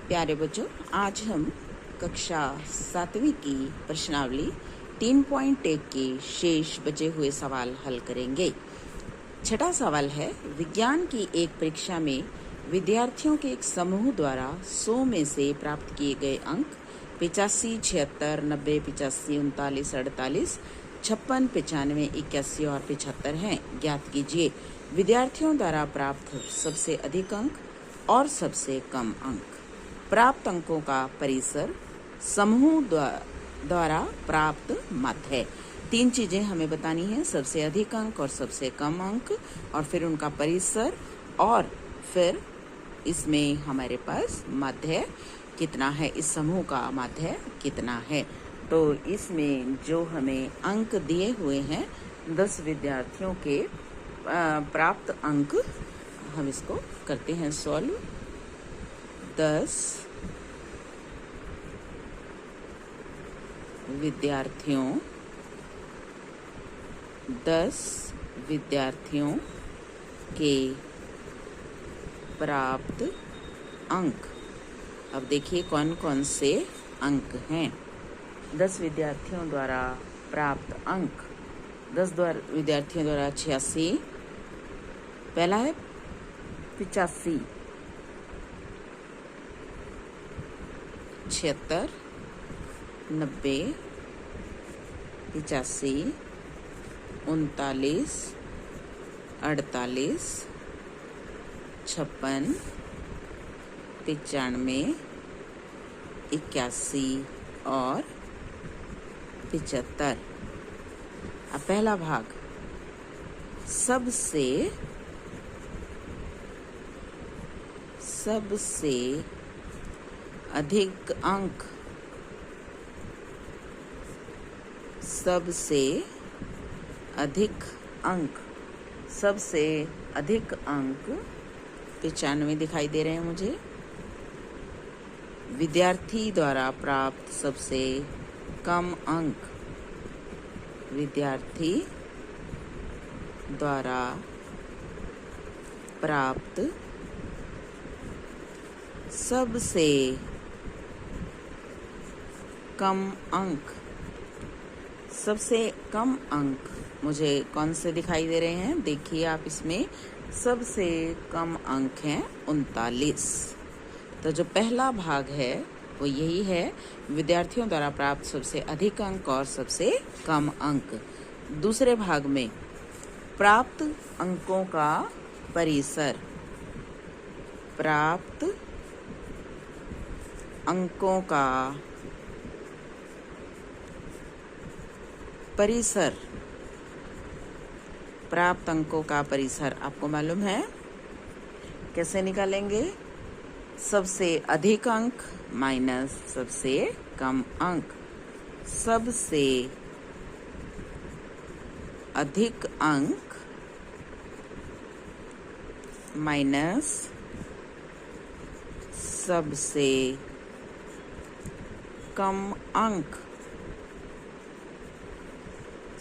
प्यारे बच्चों, आज हम कक्षा 7वीं की प्रश्नावली 3.1 के शेष बचे हुए सवाल हल करेंगे। छठा सवाल है, विज्ञान की एक परीक्षा में विद्यार्थियों के एक समूह द्वारा 100 में से प्राप्त किए गए अंक 85, 76, 90, 85, 39, 48, 56, 95, 81 और 75 हैं। ज्ञात कीजिए विद्यार्थियों द्वारा प्राप्त सबसे अधिक अंक और सबसे कम अंक। प्राप्त अंकों का परिसर, समूह द्वारा प्राप्त मध्य है। तीन चीजें हमें बतानी है, सबसे अधिक अंक और सबसे कम अंक, और फिर उनका परिसर, और फिर इसमें हमारे पास मध्य कितना है, इस समूह का मध्य कितना है। तो इसमें जो हमें अंक दिए हुए हैं 10 विद्यार्थियों के प्राप्त अंक, हम इसको करते हैं सॉल्व। 10 विद्यार्थियों के प्राप्त अंक। अब देखिए कौन कौन से अंक हैं। 10 विद्यार्थियों द्वारा प्राप्त अंक, 10 विद्यार्थियों द्वारा 86, पहला है 85, 76, 90, 85, 39, 48, 56, 95, 81 और 75। अब पहला भाग, सबसे अधिक अंक, सबसे अधिक अंक 95 दिखाई दे रहे हैं मुझे। विद्यार्थी द्वारा प्राप्त सबसे कम अंक, विद्यार्थी द्वारा प्राप्त सबसे कम अंक। सबसे कम अंक मुझे कौन से दिखाई दे रहे हैं, देखिए आप, इसमें सबसे कम अंक हैं 39। तो जो पहला भाग है वो यही है, विद्यार्थियों द्वारा प्राप्त सबसे अधिक अंक और सबसे कम अंक। दूसरे भाग में प्राप्त अंकों का परिसर, प्राप्त अंकों का परिसर, प्राप्त अंकों का परिसर आपको मालूम है कैसे निकालेंगे। सबसे अधिक अंक माइनस सबसे कम अंक। सबसे अधिक अंक माइनस सबसे कम अंक।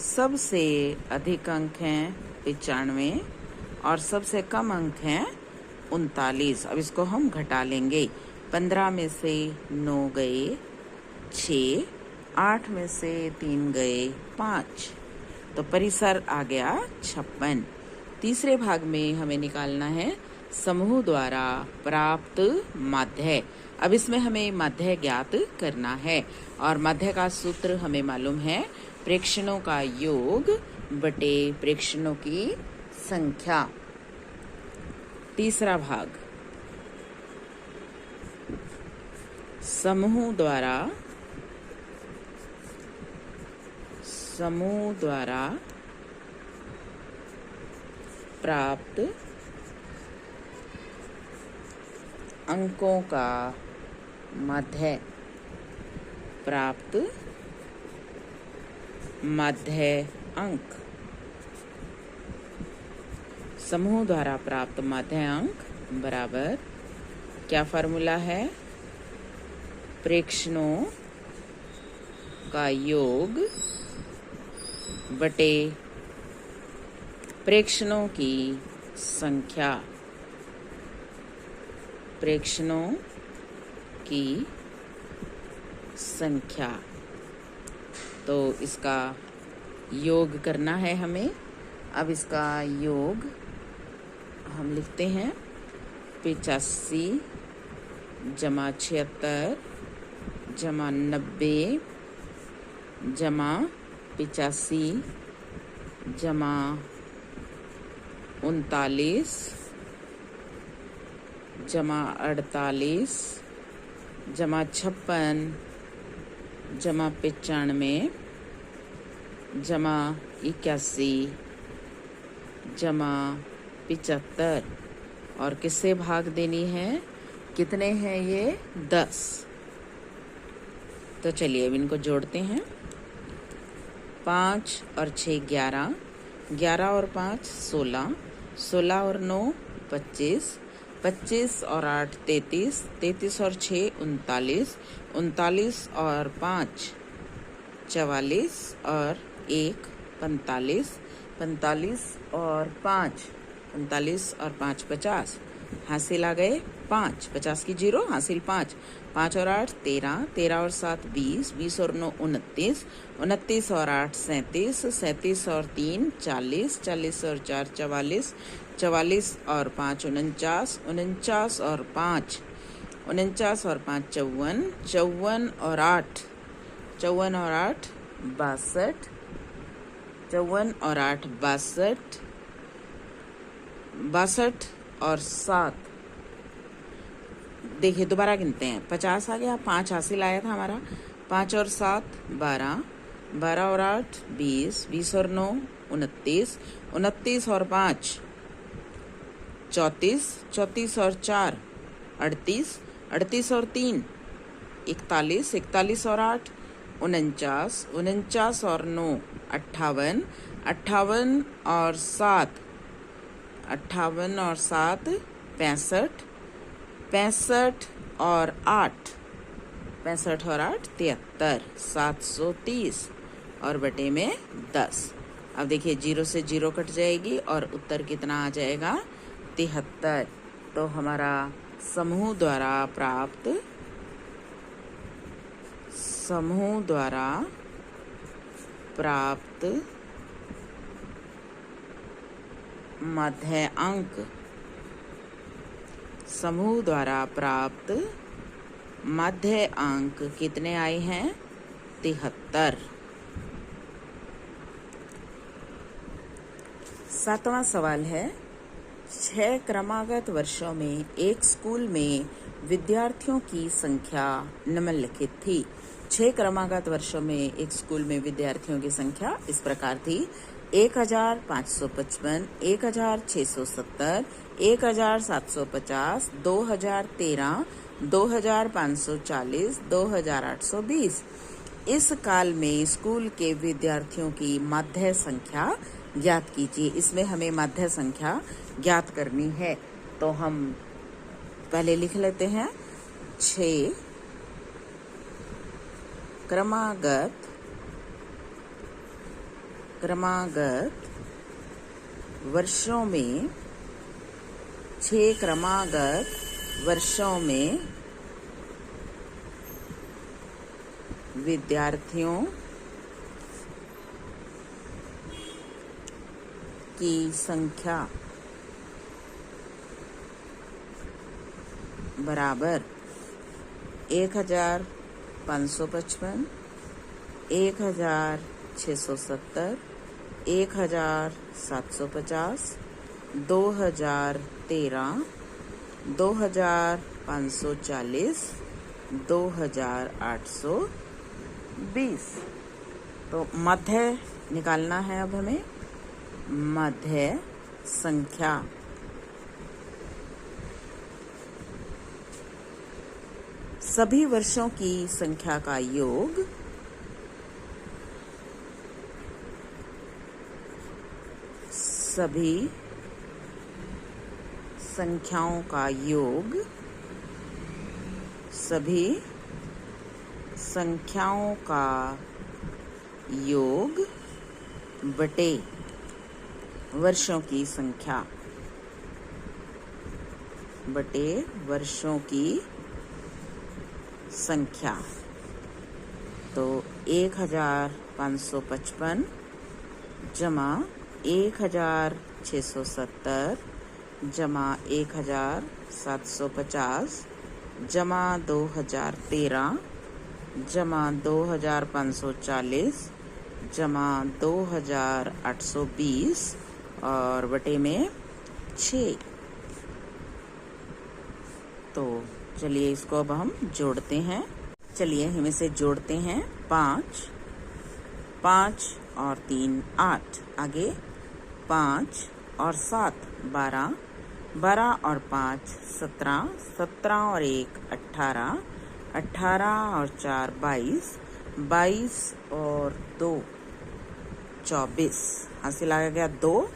सबसे अधिक अंक हैं 95 और सबसे कम अंक हैं 39। अब इसको हम घटा लेंगे। 15 में से 9 गए 6, 8 में से 3 गए 5, तो परिसर आ गया 56। तीसरे भाग में हमें निकालना है समूह द्वारा प्राप्त मध्य। अब इसमें हमें मध्य ज्ञात करना है, और मध्य का सूत्र हमें मालूम है, प्रेक्षणों का योग बटे प्रेक्षणों की संख्या। तीसरा भाग, समूह द्वारा प्राप्त अंकों का मध्य, प्राप्त मध्य अंक। समूह द्वारा प्राप्त मध्य अंक बराबर, क्या फॉर्मूला है, प्रेक्षणों का योग बटे प्रेक्षणों की संख्या। प्रेक्षणों की संख्या। तो इसका योग करना है हमें। अब इसका योग हम लिखते हैं 85 जमा 76 जमा 90 जमा 85 जमा 39 जमा 48 जमा 56 जमा 95 जमा 81 जमा 75। और किससे भाग देनी है? कितने हैं ये? 10। तो चलिए अब इनको जोड़ते हैं। 5 और 6 11, 11 और 5 16, 16 और 9 25, 25 और 8 33, 33 और 6 39, 39 और 5 44 और 1 45, 45 और 5 45 और 5 50। हासिल आ गए 5, 50 की 0, हासिल 5, 5 और 8 13, 13 और 7 20, 20 और 9 29, 29 और 8 37, 37 और 3 40, 40 और 4 44, 44 और 5 49, 49 और 5 49 और 5 54, 54 और 8 54 और 8 62, 54 और 8 62, 62 और 7। देखिए दोबारा गिनते हैं। 50 आ गया, 5 हासिल आया था हमारा, 5 और 7 12, 12 और 8 20, 20 और 9 29, 29 और 5 34, 34 और 4 38, 38 और 3 41, 41 और 8 49, 49 और 9 58, 58 और 7 58 और 7 65, 65 और 8 65 और 8 73, 730 और बटे में 10। अब देखिए 0 से 0 कट जाएगी और उत्तर कितना आ जाएगा? 73। तो हमारा समूह द्वारा प्राप्त मध्य अंक, समूह द्वारा प्राप्त मध्य अंक कितने आए हैं? 73। 7वां सवाल है, 6 क्रमागत वर्षों में एक स्कूल में विद्यार्थियों की संख्या निम्नलिखित थी। 6 क्रमागत वर्षों में एक स्कूल में विद्यार्थियों की संख्या इस प्रकार थी: 1555, 1670, 1750, 2013, 2540, 2820। इस काल में स्कूल के विद्यार्थियों की मध्य संख्या ज्ञात कीजिए। इसमें हमें मध्य संख्या ज्ञात करनी है। तो हम पहले लिख लेते हैं 6 क्रमागत वर्षों में, 6 क्रमागत वर्षों में विद्यार्थियों की संख्या बराबर 1555, 1670, 1750, 2013, 2540, 2820। तो मध्य निकालना है अब हमें। मध्य संख्या सभी वर्षों की संख्या का योग सभी संख्याओं का योग सभी संख्याओं का योग बटे वर्षों की संख्या बटे वर्षों की संख्या, तो 1555 जमा 1670 जमा 1750 जमा 2013 जमा 2540 जमा 2820 और बटे में 6। तो चलिए इसको अब हम जोड़ते हैं। चलिए हम इसे जोड़ते हैं। 5 और 3 8, आगे 5 और 7 12, 12 और 5 17, 17 और 1 18, 18 और 4 22, 22 और 2 24, हासिल आ गया 2,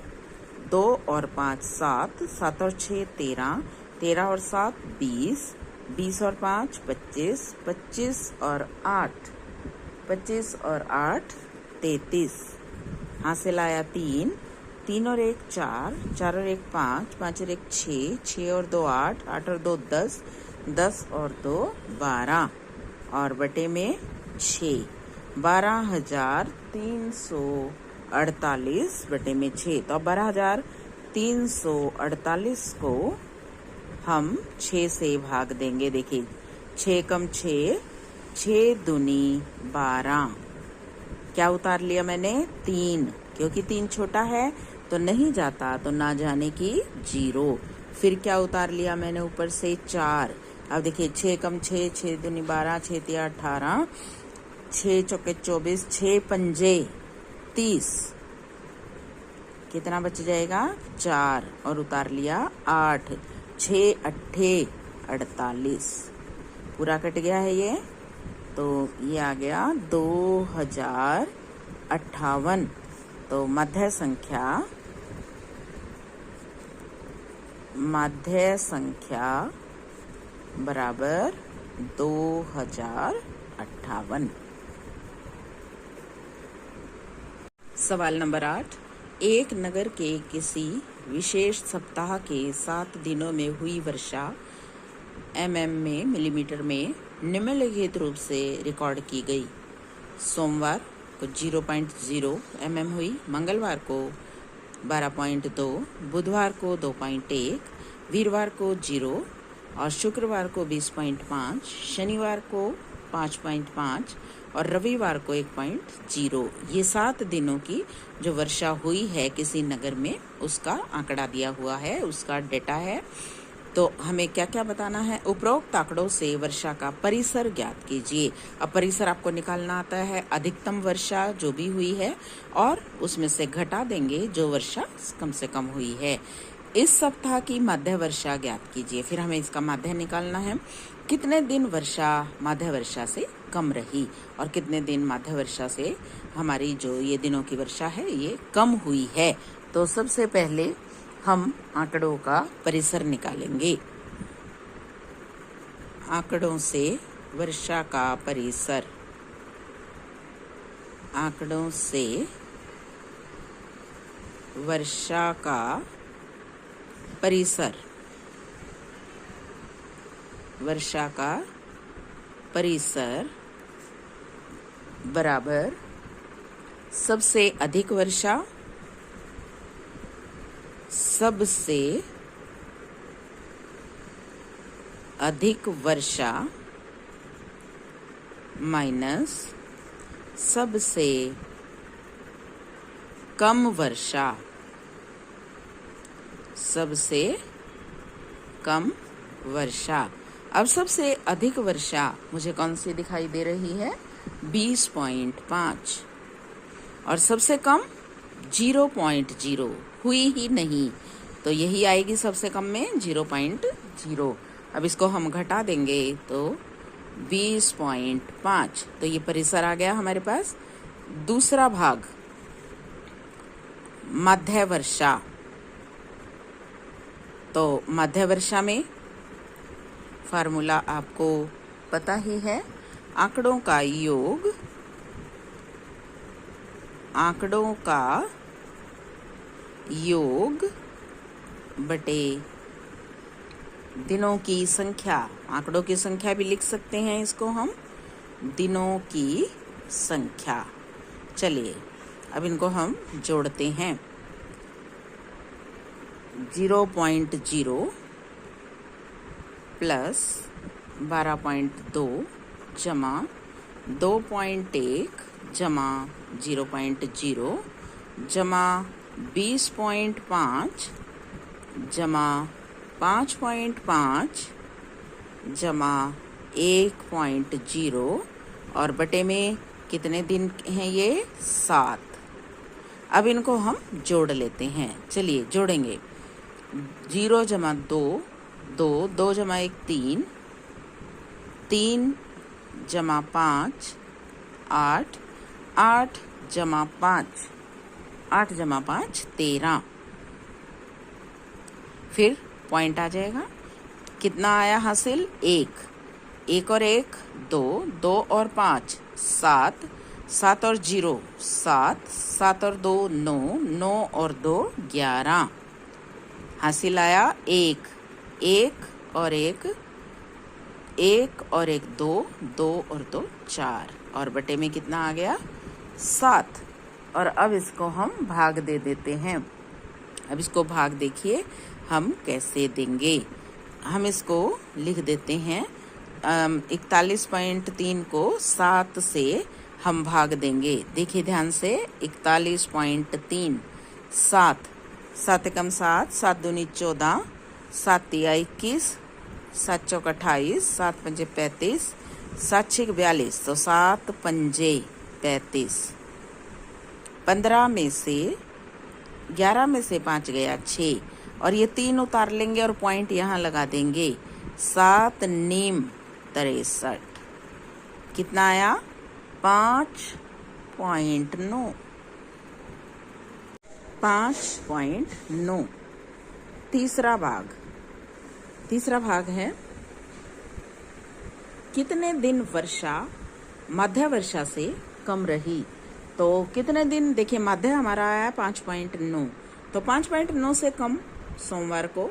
2 और 5 7, 7 और 6 13, 13 और 7 20, 20 और 5 25, 25 और 8 33, हासिल आया 3, 3 और 1 4, 4 और 1 5, 5 और 1 6, 6 और 2 8, 8 और 2 10, 10 और 2 12 और बटे में 6, 12,348 बटे में 6। तो अब 12,348 को हम 6 से भाग देंगे। देखिए 6 कम 6, 6 दूनी 12, क्या उतार लिया मैंने 3, क्योंकि 3 छोटा है तो नहीं जाता, तो ना जाने की 0। फिर क्या उतार लिया मैंने ऊपर से 4। अब देखिए 6 कम 6, 6 दूनी 12, 6 तिया 18, 6 चौके 24, 6 पंजे 30, कितना बच जाएगा 4 और उतार लिया 8, 6 अट्ठे 48, पूरा कट गया है ये। तो ये आ गया 2058। तो मध्य संख्या बराबर 2058। सवाल नंबर 8, एक नगर के किसी विशेष सप्ताह के 7 दिनों में हुई वर्षा mm में मिलीमीटर में निम्नलिखित रूप से रिकॉर्ड की गई। सोमवार को 0.0 mm हुई, मंगलवार को 12.2, बुधवार को 2.1, वीरवार को 0 और शुक्रवार को 20.5, शनिवार को 5.5 और रविवार को 1.0। ये 7 दिनों की जो वर्षा हुई है किसी नगर में, उसका आंकड़ा दिया हुआ है, उसका डेटा है। तो हमें क्या क्या बताना है? उपरोक्त आंकड़ों से वर्षा का परिसर ज्ञात कीजिए। अब परिसर आपको निकालना आता है अधिकतम वर्षा जो भी हुई है और उसमें से घटा देंगे जो वर्षा कम से कम हुई है। इस सप्ताह की मध्य वर्षा ज्ञात कीजिए। फिर हमें इसका माध्य निकालना है। कितने दिन वर्षा माध्य वर्षा से कम रही और कितने दिन माध्य वर्षा से हमारी जो ये दिनों की वर्षा है ये कम हुई है। तो सबसे पहले हम आंकड़ों का परिसर निकालेंगे। आंकड़ों से वर्षा का परिसर, आंकड़ों से वर्षा का परिसर, वर्षा का परिसर बराबर सबसे अधिक वर्षा, सबसे अधिक वर्षा माइनस सबसे कम वर्षा, सबसे कम वर्षा। अब सबसे अधिक वर्षा मुझे कौन सी दिखाई दे रही है? 20.5 और सबसे कम 0.0 हुई ही नहीं, तो यही आएगी सबसे कम में 0.0। अब इसको हम घटा देंगे तो 20.5, तो ये परिसर आ गया हमारे पास। दूसरा भाग मध्य वर्षा, तो मध्य वर्षा में फार्मूला आपको पता ही है, आंकड़ों का योग, आंकड़ों का योग बटे दिनों की संख्या, आंकड़ों की संख्या भी लिख सकते हैं इसको हम, दिनों की संख्या। चलिए अब इनको हम जोड़ते हैं। 0.0 प्लस 12.2 जमा 2.1 जमा 0.0 जमा 20.5 जमा 5.5 जमा 1.0 और बटे में कितने दिन हैं ये? 7। अब इनको हम जोड़ लेते हैं। चलिए जोड़ेंगे। 0 जमा 2 2, 2 जमा 1 3, 3 जमा 5 8, 8 जमा 5, 8 जमा 5 13। फिर पॉइंट आ जाएगा। कितना आया हासिल? 1, 1 और 1 2, 2 और 5 7, 7 और 0 7, 7 और 2 9, 9 और 2 11। हासिल आया 1, 1 और 1, 1 और 1 2, 2 और 2 4 और बटे में कितना आ गया? 7। और अब इसको हम भाग दे देते हैं। अब इसको भाग देखिए हम कैसे देंगे। हम इसको लिख देते हैं। 41.3 को 7 से हम भाग देंगे। देखिए ध्यान से। 41.3 7, 7 एकम 7, 7 दूनी 14, 7 तिया 21, 7 चौक 28, 7 पंजे 35, 7 छिक 42, तो 7 पंजे 35। 15 में से 11 में से 5 गया 6 और ये 3 उतार लेंगे और पॉइंट यहाँ लगा देंगे। 7 नीम 63। कितना आया? 5.9। 5.9। तीसरा भाग है कितने दिन वर्षा मध्य वर्षा से कम रही। तो कितने दिन, देखिए मध्य हमारा आया 5.9, तो 5.9 से कम सोमवार को,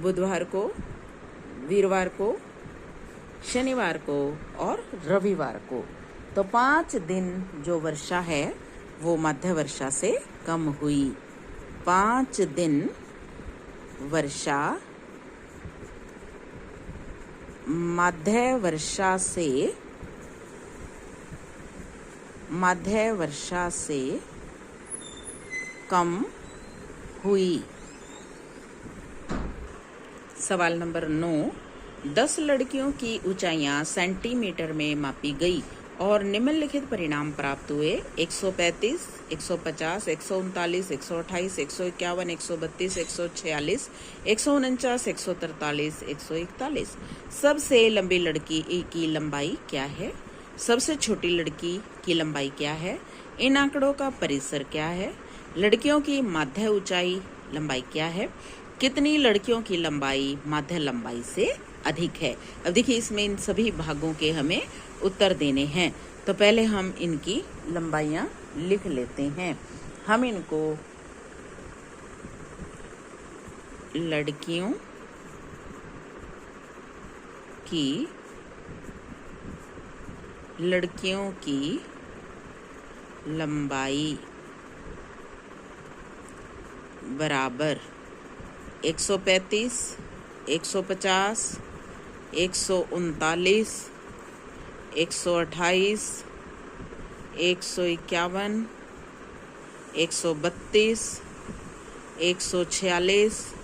बुधवार को, वीरवार को, शनिवार को और रविवार को। तो 5 दिन जो वर्षा है वो मध्य वर्षा से कम हुई। 5 दिन वर्षा मध्य वर्षा से कम हुई। सवाल नंबर 9। 10 लड़कियों की ऊंचाइयां सेंटीमीटर में मापी गई और निम्नलिखित परिणाम प्राप्त हुए। 135, 150, 139, 128, 151, 132, 146, 149, 143, 141। सबसे लंबी लड़की की लंबाई क्या है? सबसे छोटी लड़की की लंबाई क्या है? इन आंकड़ों का परिसर क्या है? लड़कियों की माध्य ऊंचाई लंबाई क्या है? कितनी लड़कियों की लंबाई माध्य लंबाई से अधिक है? अब देखिए इसमें इन सभी भागों के हमें उत्तर देने हैं। तो पहले हम इनकी लंबाइयां लिख लेते हैं। हम इनको लड़कियों की लंबाई बराबर 135, 150, 139, 128, 151, 132, 146,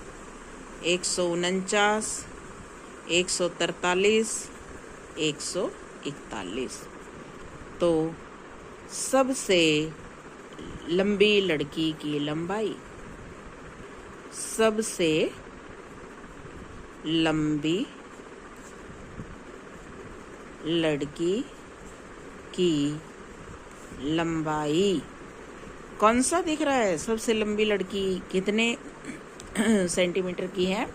149, 143, 141। तो सबसे लंबी लड़की की लंबाई, सबसे लंबी लड़की की लंबाई कौन सा दिख रहा है? सबसे लंबी लड़की कितने सेंटीमीटर की है?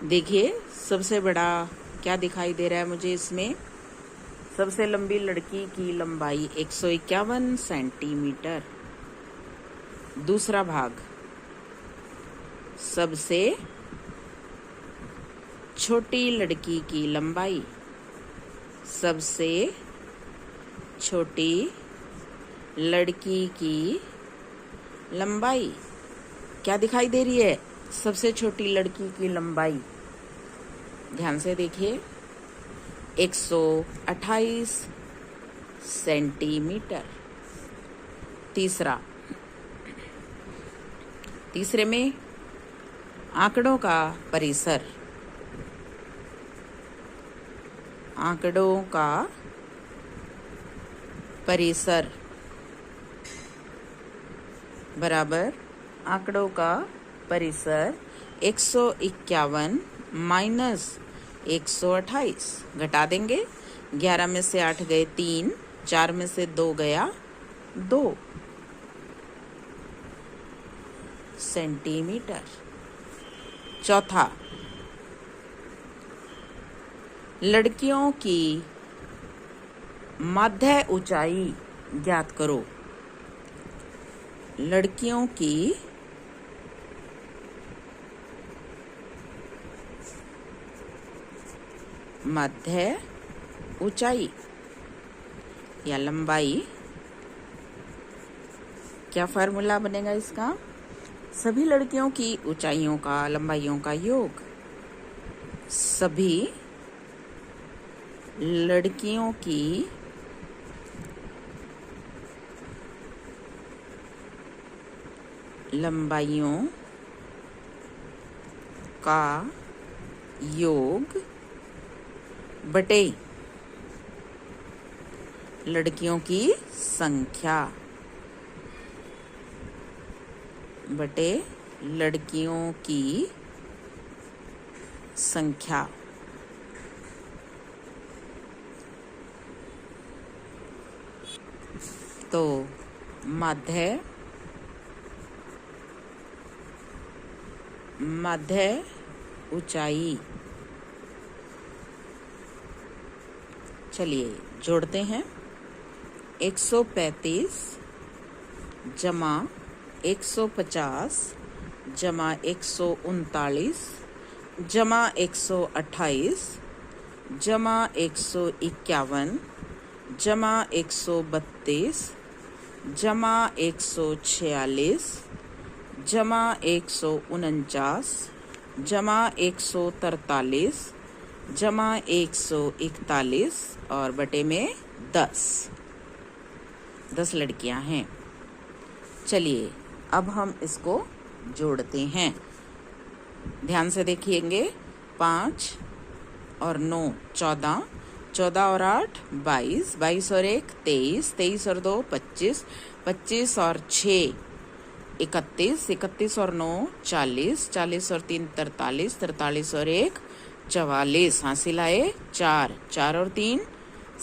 देखिए सबसे बड़ा क्या दिखाई दे रहा है मुझे इसमें? सबसे लंबी लड़की की लंबाई 151 सेंटीमीटर। दूसरा भाग, सबसे छोटी लड़की की लंबाई, सबसे छोटी लड़की की लंबाई। क्या दिखाई दे रही है? सबसे छोटी लड़की की लंबाई। ध्यान से देखिए, 128 सेंटीमीटर। तीसरे में आंकड़ों का परिसर, आंकड़ों का परिसर बराबर आंकड़ों का परिसर 151 माइनस 128। घटा देंगे, 11 में से 8 गए 3, 4 में से 2 गया 2 सेंटीमीटर। चौथा, लड़कियों की माध्य ऊंचाई ज्ञात करो। लड़कियों की माध्य ऊंचाई या लंबाई। क्या फॉर्मूला बनेगा इसका? सभी लड़कियों की ऊंचाइयों का लंबाइयों का योग। सभी लड़कियों की लंबाइयों का योग बटे लड़कियों की संख्या, बटे लड़कियों की संख्या। तो माध्य ऊंचाई, चलिए जोड़ते हैं। 135 जमा 150 जमा 139 जमा 128 जमा 151 जमा 132 जमा 146 जमा 149 जमा 143 जमा 141 और बटे में 10 लड़कियां हैं। चलिए अब हम इसको जोड़ते हैं। ध्यान से देखिएंगे, 5 और 9 14, 14 और 8 22, 22 और 1 23, 23 और 2 25, 25 और 6 31, 31 और 9 40, 40 और 3 43, 43 और 1 44। हासिल आए 4, 4 और 3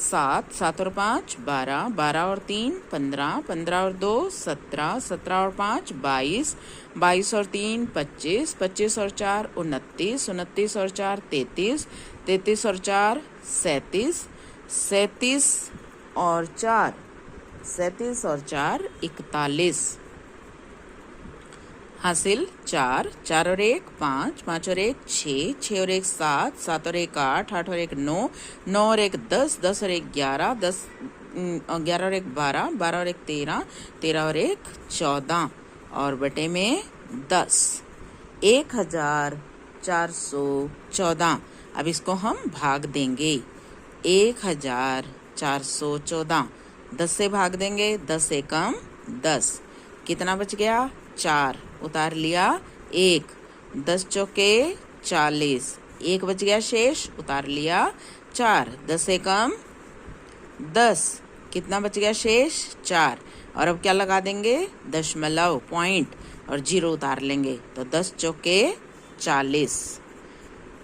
7, 7 और 5 12, 12 और 3 15, 15 और 2 17, 17 और 5 22, 22 और 3 25, 25 और 4 29, 29 और 4 33, 33 और 4 37, 37 और 4 37 और 4 41। हासिल 4, 4 और 1 5, 5 और 1 6, 6 और 1 7, 7 और 1 8, 8 और 1 9, 9 और 1 10, 10 और 1 11, 11 और 1 12, 12 और 1 13, 13 और 1 14 और बटे में 10। 1414। अब इसको हम भाग देंगे। 1414 10 से भाग देंगे, 10 से कम 10। कितना बच गया? 4 उतार लिया 1, 10 चौके 40, 1 बच गया शेष, उतार लिया 4, 10 से कम 10, कितना बच गया शेष? 4। और अब क्या लगा देंगे? दशमलव, पॉइंट और 0 उतार लेंगे, तो 10 चौके 40।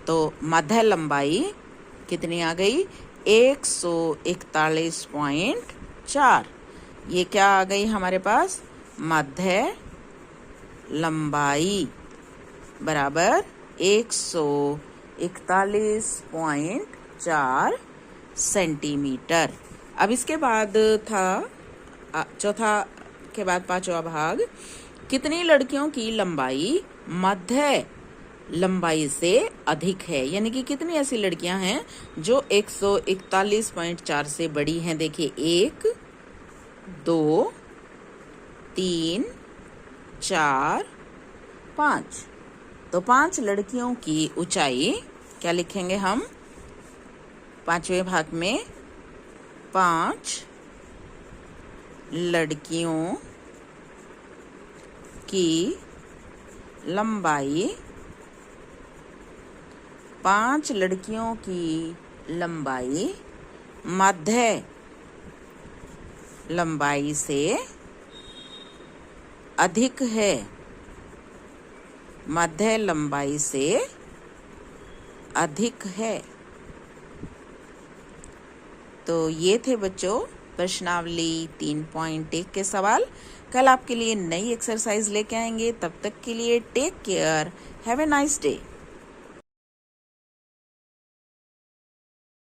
तो मध्य लंबाई कितनी आ गई? 141.4। ये क्या आ गई हमारे पास? मध्य लंबाई बराबर 141.4 सेंटीमीटर। अब इसके बाद था चौथा के बाद 5वां भाग। कितनी लड़कियों की लंबाई मध्य लंबाई से अधिक है। यानी कि कितनी ऐसी लड़कियां हैं जो 141.4 से बड़ी हैं। देखिए 1 2 3 4 5। तो 5 लड़कियों की ऊंचाई क्या लिखेंगे हम? पांचवें भाग में 5 लड़कियों की लंबाई, 5 लड़कियों की लंबाई मध्य लंबाई से अधिक है। मध्य लंबाई से अधिक है। तो ये थे बच्चों प्रश्नावली 3.1 के सवाल। कल आपके लिए नई एक्सरसाइज लेके आएंगे। तब तक के लिए take care, have a nice day.